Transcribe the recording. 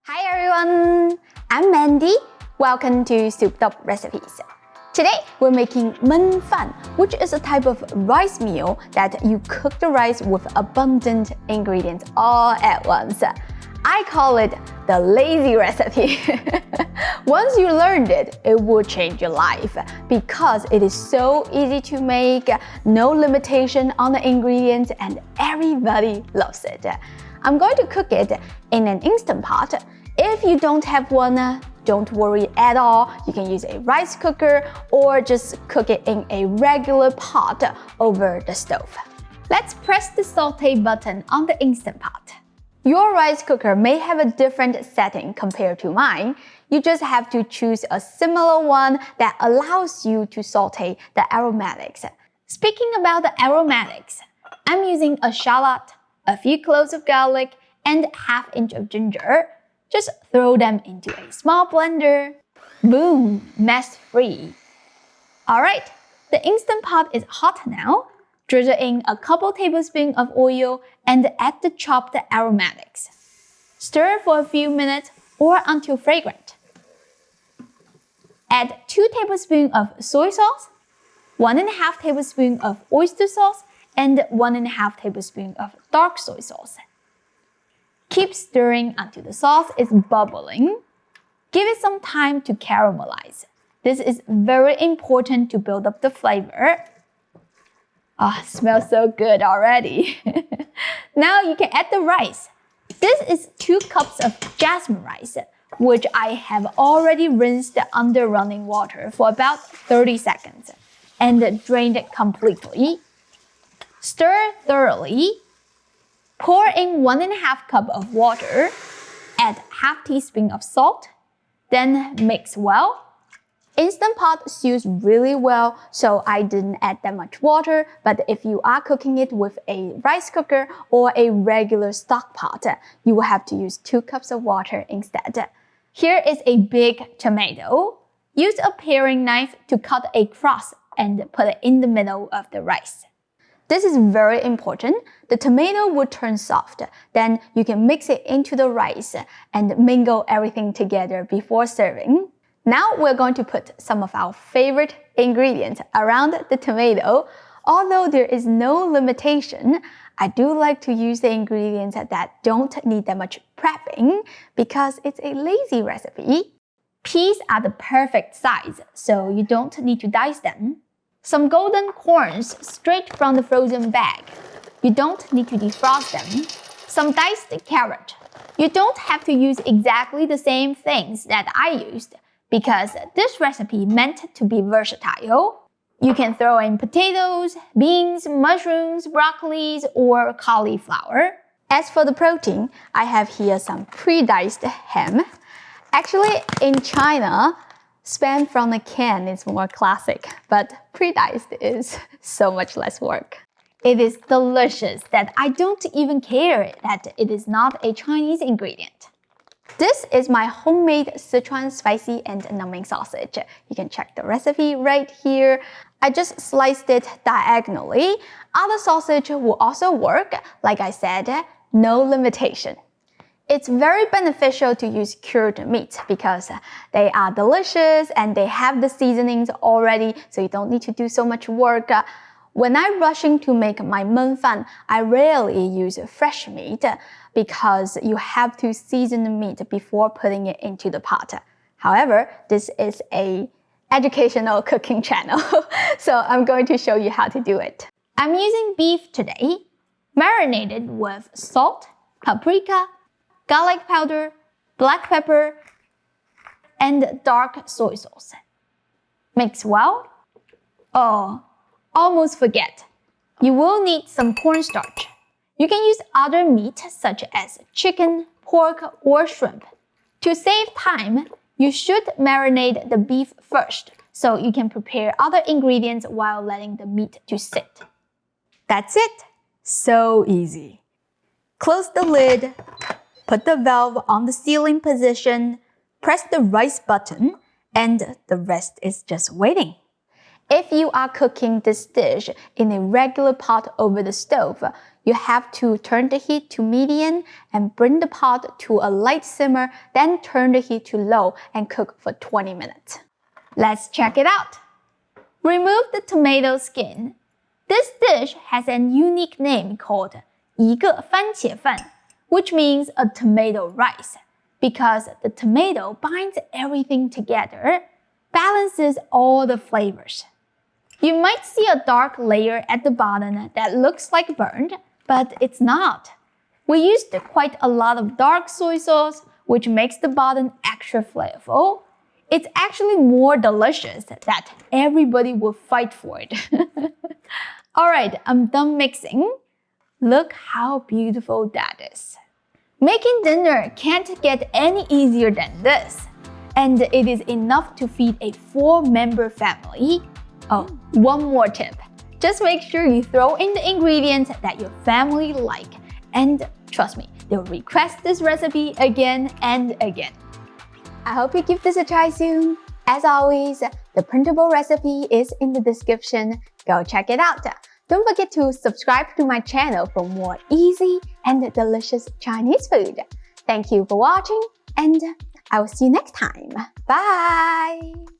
Hi everyone, I'm Mandy. Welcome to Souped Up Recipes. Today we're making minced, which is a type of rice meal that you cook the rice with abundant ingredients all at once. I call it the lazy recipe. Once you learned it, it will change your life because it is so easy to make, no limitation on the ingredients, and everybody loves it. I'm going to cook it in an Instant Pot. If you don't have one, don't worry at all. You can use a rice cooker or just cook it in a regular pot over the stove. Let's press the saute button on the Instant Pot. Your rice cooker may have a different setting compared to mine. You just have to choose a similar one that allows you to saute the aromatics. Speaking about the aromatics, I'm using a shallot, a few cloves of garlic, and ½ inch of ginger. Just throw them into a small blender. Boom, mess-free. Alright, the Instant Pot is hot now. Drizzle in a couple tablespoons of oil and add the chopped aromatics. Stir for a few minutes or until fragrant. Add 2 tablespoons of soy sauce, 1½ tablespoon of oyster sauce, and 1½ tablespoon of dark soy sauce. Keep stirring until the sauce is bubbling. Give it some time to caramelize. This is very important to build up the flavor. Ah, smells so good already. Now you can add the rice. This is 2 cups of jasmine rice, which I have already rinsed under running water for about 30 seconds and drained it completely. Stir thoroughly. Pour in 1½ cup of water, add ½ teaspoon of salt, then mix well. Instant Pot stews really well, so I didn't add that much water, but if you are cooking it with a rice cooker or a regular stock pot, you will have to use 2 cups of water instead. Here is a big tomato. Use a paring knife to cut a cross and put it in the middle of the rice. This is very important. The tomato will turn soft. Then you can mix it into the rice and mingle everything together before serving. Now we're going to put some of our favorite ingredients around the tomato. Although there is no limitation, I do like to use the ingredients that don't need that much prepping because it's a lazy recipe. Peas are the perfect size, so you don't need to dice them. Some golden corns straight from the frozen bag. You don't need to defrost them. Some diced carrot. You don't have to use exactly the same things that I used because this recipe meant to be versatile. You can throw in potatoes, beans, mushrooms, broccolis, or cauliflower. As for the protein, I have here some pre-diced ham. Actually, in China, Spam from a can is more classic, but pre-diced is so much less work. It is delicious that I don't even care that it is not a Chinese ingredient. This is my homemade Sichuan spicy and numbing sausage. You can check the recipe right here. I just sliced it diagonally. Other sausage will also work. Like I said, no limitation. It's very beneficial to use cured meat because they are delicious and they have the seasonings already, so you don't need to do so much work. When I'm rushing to make my minced, I rarely use fresh meat because you have to season the meat before putting it into the pot. However, this is an educational cooking channel, so I'm going to show you how to do it. I'm using beef today, marinated with salt, paprika, garlic powder, black pepper, and dark soy sauce. Mix well. Oh, almost forget. You will need some cornstarch. You can use other meat such as chicken, pork, or shrimp. To save time, you should marinate the beef first so you can prepare other ingredients while letting the meat to sit. That's it. So easy. Close the lid. Put the valve on the sealing position, press the rice button, and the rest is just waiting. If you are cooking this dish in a regular pot over the stove, You have to turn the heat to medium and bring the pot to a light simmer, then turn the heat to low and cook for 20 minutes. Let's check it out. Remove the tomato skin. This dish has a unique name called 一个番茄饭, which means a tomato rice, because the tomato binds everything together, balances all the flavors. You might see a dark layer at the bottom that looks like burned, but it's not. We used quite a lot of dark soy sauce, which makes the bottom extra flavorful. It's actually more delicious that everybody will fight for it. Alright, I'm done mixing. Look how beautiful that is. Making dinner can't get any easier than this. And it is enough to feed a 4-member family. Oh, one more tip. Just make sure you throw in the ingredients that your family like. And trust me, they'll request this recipe again and again. I hope you give this a try soon. As always, the printable recipe is in the description. Go check it out. Don't forget to subscribe to my channel for more easy and delicious Chinese food. Thank you for watching, and I will see you next time. Bye!